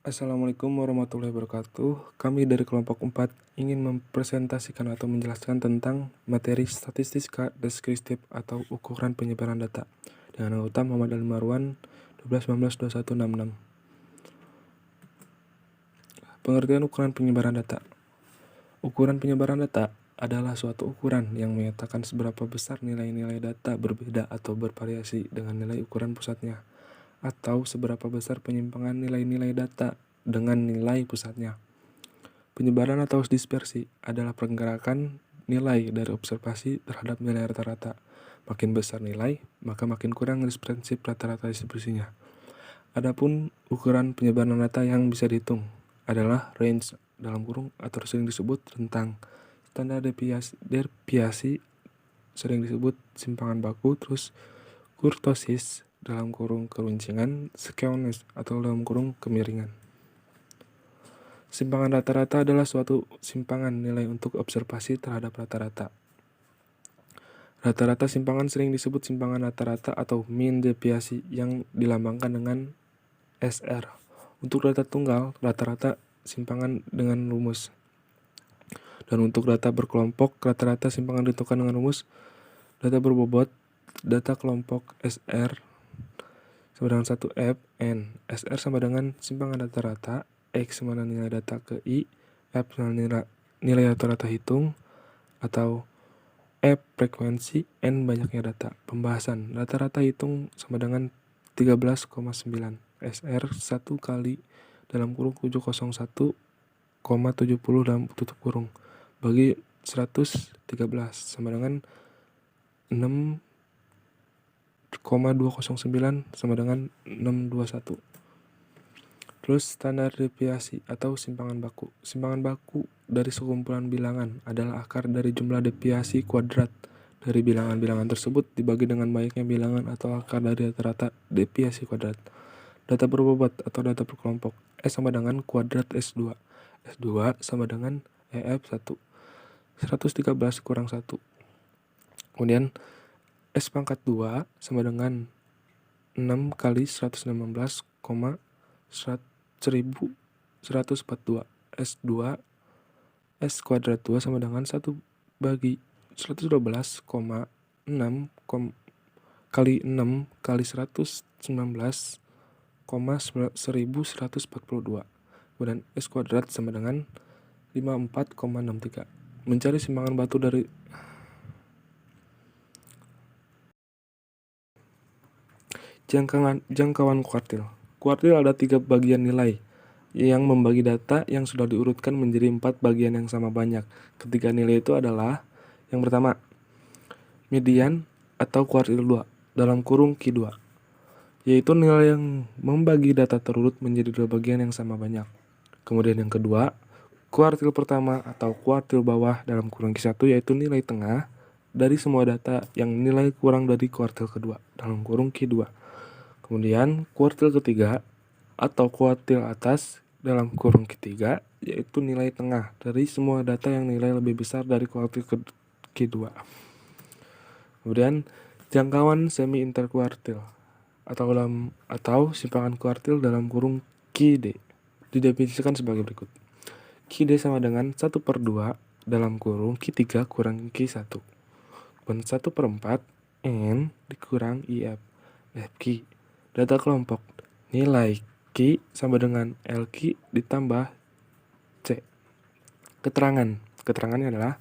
Assalamualaikum warahmatullahi wabarakatuh. Kami dari kelompok 4 ingin mempresentasikan atau menjelaskan tentang materi statistika deskriptif atau ukuran penyebaran data dengan anggota Muhammad Ali Marwan 12 19 21 66. Pengertian ukuran penyebaran data. Ukuran penyebaran data adalah suatu ukuran yang menyatakan seberapa besar nilai-nilai data berbeda atau bervariasi dengan nilai ukuran pusatnya, atau seberapa besar penyimpangan nilai-nilai data dengan nilai pusatnya. Penyebaran atau dispersi adalah pergerakan nilai dari observasi terhadap nilai rata-rata. Makin besar nilai, maka makin kurang prinsip rata-rata dispersinya. Adapun ukuran penyebaran data yang bisa dihitung adalah range dalam kurung atau sering disebut rentang. Standar deviasi sering disebut simpangan baku, terus kurtosis dalam kurung keruncingan, skewness atau dalam kurung kemiringan. Simpangan rata-rata adalah suatu simpangan nilai untuk observasi terhadap rata-rata. Rata-rata simpangan sering disebut simpangan rata-rata atau mean deviasi yang dilambangkan dengan SR. Untuk data tunggal, rata-rata simpangan dengan rumus. Dan untuk data berkelompok, rata-rata simpangan ditentukan dengan rumus. Data berbobot, data kelompok SR sama dengan 1F N. SR sama dengan simpangan rata-rata, X sama dengan nilai data ke I, F sama nilai rata-rata hitung, atau F frekuensi, N banyaknya data. Pembahasan rata-rata hitung sama dengan 13,9. SR 1 kali dalam kurung 701,70 dalam tutup kurung bagi 113 sama dengan 6,209 sama dengan 621. Terus standar deviasi atau simpangan baku. Simpangan baku dari sekumpulan bilangan adalah akar dari jumlah deviasi kuadrat dari bilangan-bilangan tersebut dibagi dengan banyaknya bilangan atau akar dari rata-rata deviasi kuadrat. Data berbobot atau data berkelompok. S sama dengan kuadrat S2. S2 sama dengan EF1. 113 kurang 1. Kemudian S pangkat 2 sama dengan 6 kali 116,1142. S2 S kuadrat 2 sama dengan 1 bagi 112,6 kali 6 kali 119,1142. Kemudian S kuadrat sama dengan 54,63. Mencari simpangan batu dari jangkauan kuartil. Kuartil ada 3 bagian nilai yang membagi data yang sudah diurutkan menjadi 4 bagian yang sama banyak. Ketiga nilai itu adalah yang pertama, median atau kuartil 2 dalam kurung Q2, yaitu nilai yang membagi data terurut menjadi 2 bagian yang sama banyak. Kemudian yang kedua, kuartil pertama atau kuartil bawah dalam kurung Q1, yaitu nilai tengah dari semua data yang nilai kurang dari kuartil kedua dalam kurung Q2. Kemudian kuartil ketiga atau kuartil atas dalam kurung ketiga, yaitu nilai tengah dari semua data yang nilai lebih besar dari kuartil Q2. Kemudian jangkauan semi interkuartil atau simpangan kuartil dalam kurung QD didefinisikan sebagai berikut. QD sama dengan 1/2 dalam kurung Q3 kurang Q1. Dan 1/4 N dikurang IF. FQ. Data kelompok. Nilai Q sama dengan LQ ditambah C. Keterangan. Keterangannya adalah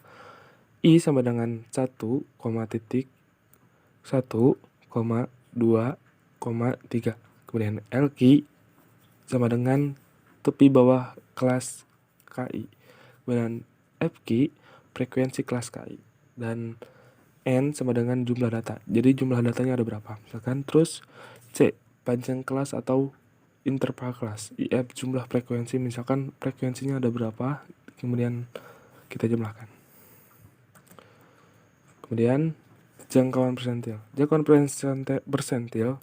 I sama dengan 1,1,2,3. Kemudian LQ sama dengan tepi bawah kelas KI. Kemudian FQ frekuensi kelas KI. Dan N sama dengan jumlah data. Jadi jumlah datanya ada berapa? Misalkan terus C panjang kelas atau interval kelas. IF jumlah frekuensi, misalkan frekuensinya ada berapa, kemudian kita jumlahkan. Kemudian jangkauan persentil. Jangkauan persentil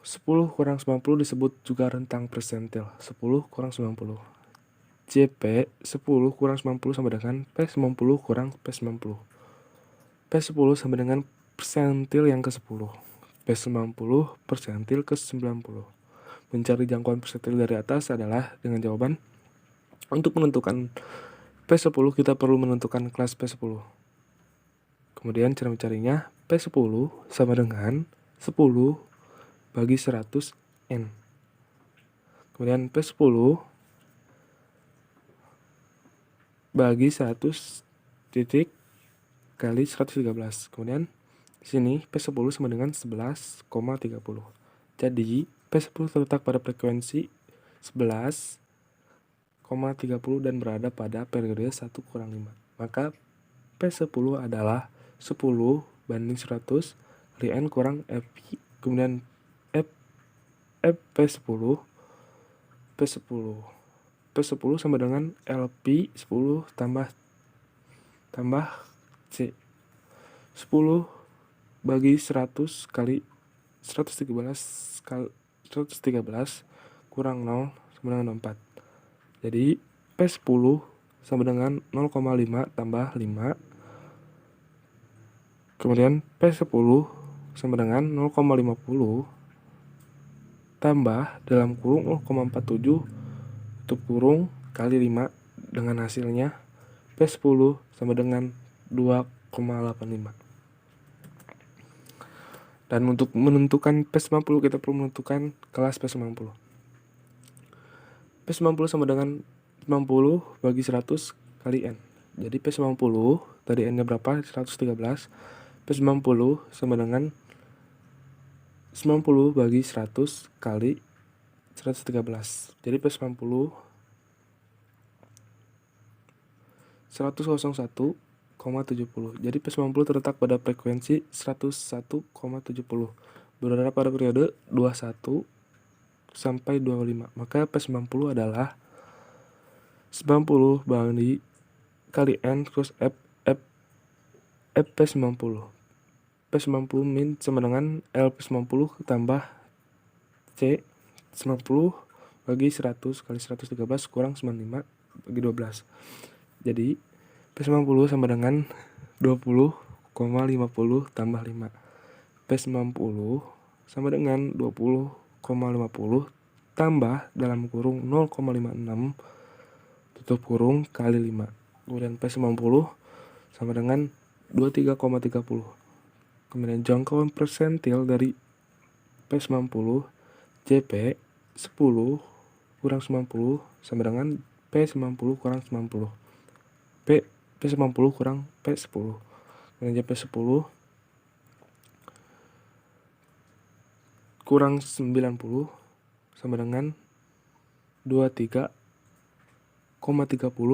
10 kurang 90 disebut juga rentang persentil. 10 kurang 90. JP 10 kurang 90 sama dengan P90 kurang P90. P10 sama dengan persentil yang ke-10. P90 persentil ke-90. mencari jangkauan persentil dari atas adalah dengan jawaban. Untuk menentukan P10 kita perlu menentukan kelas P10. Kemudian cara mencarinya, P10 sama dengan 10 bagi 100 N. Kemudian P10 bagi 100 titik kali 113. Kemudian di sini P10 sama dengan 11,30. Jadi P10 terletak pada frekuensi 11,30 dan berada pada periode 1/5. Maka P10 adalah 10 banding 100 kali N kurang FP. Kemudian P10 sama dengan LP 10 tambah C. 10 bagi 100 kali 113 kurang 0 sama dengan 4. Jadi P10 sama dengan 0,5 tambah 5. Kemudian P10 sama dengan 0,50 tambah dalam kurung 0,47 tutup kurung kali 5 dengan hasilnya P10 sama dengan 2,85. Dan untuk menentukan P90 kita perlu menentukan kelas P90. P90 sama dengan 90 bagi 100 kali N. Jadi P90 tadi N-nya berapa? 113. P90 sama dengan 90 bagi 100 kali 113. Jadi P90 101,70. Jadi P90 terletak pada frekuensi 101,70. Berada pada periode 21 sampai 25. Maka P90 adalah 90 bagi kali N terus P90. P90 min sama dengan LP90 tambah C 90 bagi 100 kali 113 kurang 95 bagi 12. Jadi P90 sama dengan 20,50 tambah 5. P90 sama dengan 20,50 tambah dalam kurung 0,56 tutup kurung kali 5. Kemudian P90 sama dengan 23,30. Kemudian jangkauan persentil dari P90 JP 10 kurang 90 sama dengan P90 kurang 90. P90 kurang P10. Kemudian JP10 kurang 90 sama dengan 23,30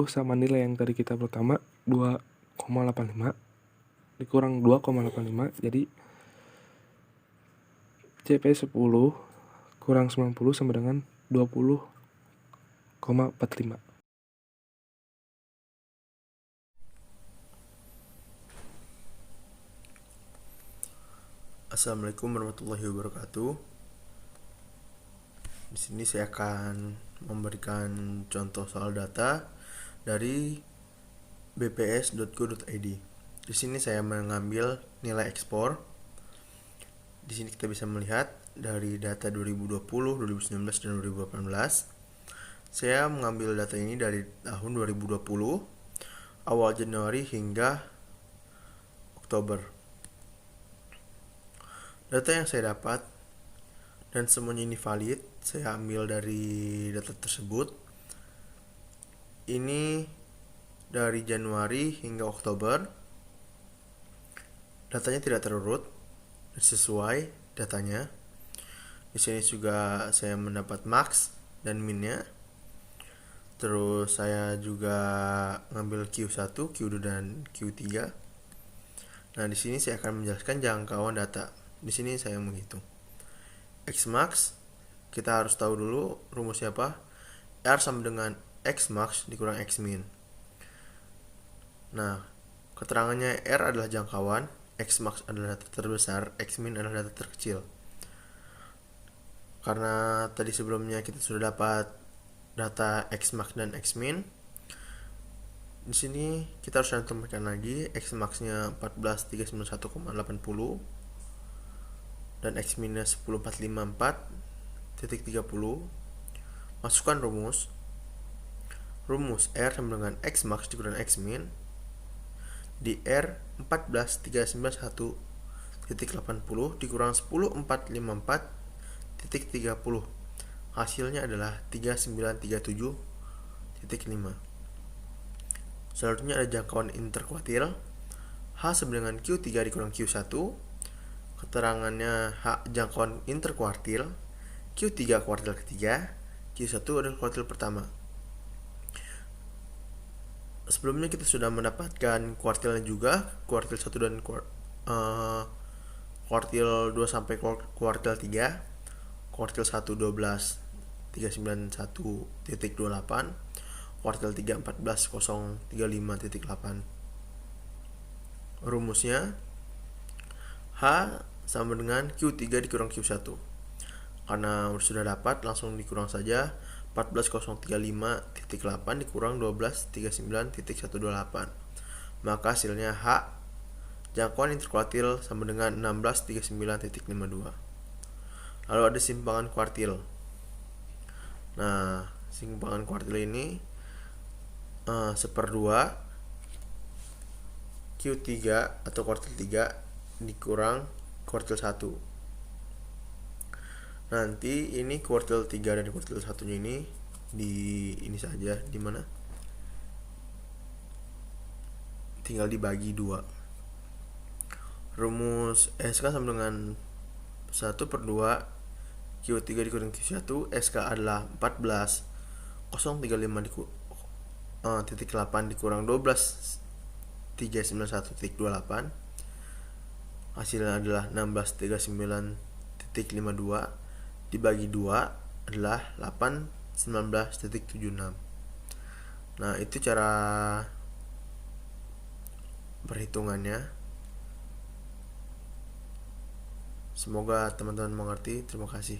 sama nilai yang tadi kita pertama 2,85 dikurang 2,85. Jadi CP10 kurang 90 sama dengan 20,45. Assalamualaikum warahmatullahi wabarakatuh. Di sini saya akan memberikan contoh soal data dari bps.go.id. Di sini saya mengambil nilai ekspor. Di sini kita bisa melihat dari data 2020, 2019 dan 2018. Saya mengambil data ini dari tahun 2020 awal Januari hingga Oktober. Data yang saya dapat dan semuanya ini valid, saya ambil dari data tersebut. Ini dari Januari hingga Oktober. Datanya tidak terurut, sesuai datanya. Di sini juga saya mendapat max dan minnya. Terus saya juga ngambil Q1, Q2 dan Q3. Nah, di sini saya akan menjelaskan jangkauan data. Di sini saya menghitung Xmax. Kita harus tahu dulu rumusnya apa. R sama dengan Xmax dikurang Xmin. Nah, keterangannya R adalah jangkauan, Xmax adalah data terbesar, Xmin adalah data terkecil. Karena tadi sebelumnya kita sudah dapat data Xmax dan Xmin, di sini kita harus cantumkan lagi Xmax-nya 14.391,80 dan Xmin-nya 10.454 Masukkan rumus. Rumus R sama dengan X max dikurangi X min di R 14.391.80 dikurang 10.454.30. Hasilnya adalah 3937.5. Selanjutnya ada jangkauan interkuartil. H sama dengan Q3 dikurang Q1. Keterangannya H jangkauan interkuartil, Q3 kuartil ketiga, Q1 adalah kuartil pertama. Sebelumnya kita sudah mendapatkan kuartilnya juga, kuartil 1 dan kuartil 2 sampai kuartil 3. Kuartil 1 12.391.28, kuartil 3 14.035.8. Rumusnya H sama dengan Q3 dikurang Q1. Karena sudah dapat, langsung dikurang saja. 14.035.8 dikurang 12.39.128. Maka hasilnya H jangkauan interkuartil sama dengan 16.39.52. Lalu ada simpangan kuartil. Nah, simpangan kuartil ini 1/2 Q3 atau kuartil 3 dikurang kuartil 1. Nanti ini kuartil 3 dan kuartil 1-nya ini saja, di mana tinggal dibagi 2. Rumus SK sama dengan 1/2 Q3 dikurang Q1. SK adalah 14.035.8 dikurang 12.391.28. Hasilnya adalah 16.39.52 dibagi 2 adalah 8.19.76. Nah, itu cara perhitungannya. Semoga teman-teman mengerti. Terima kasih.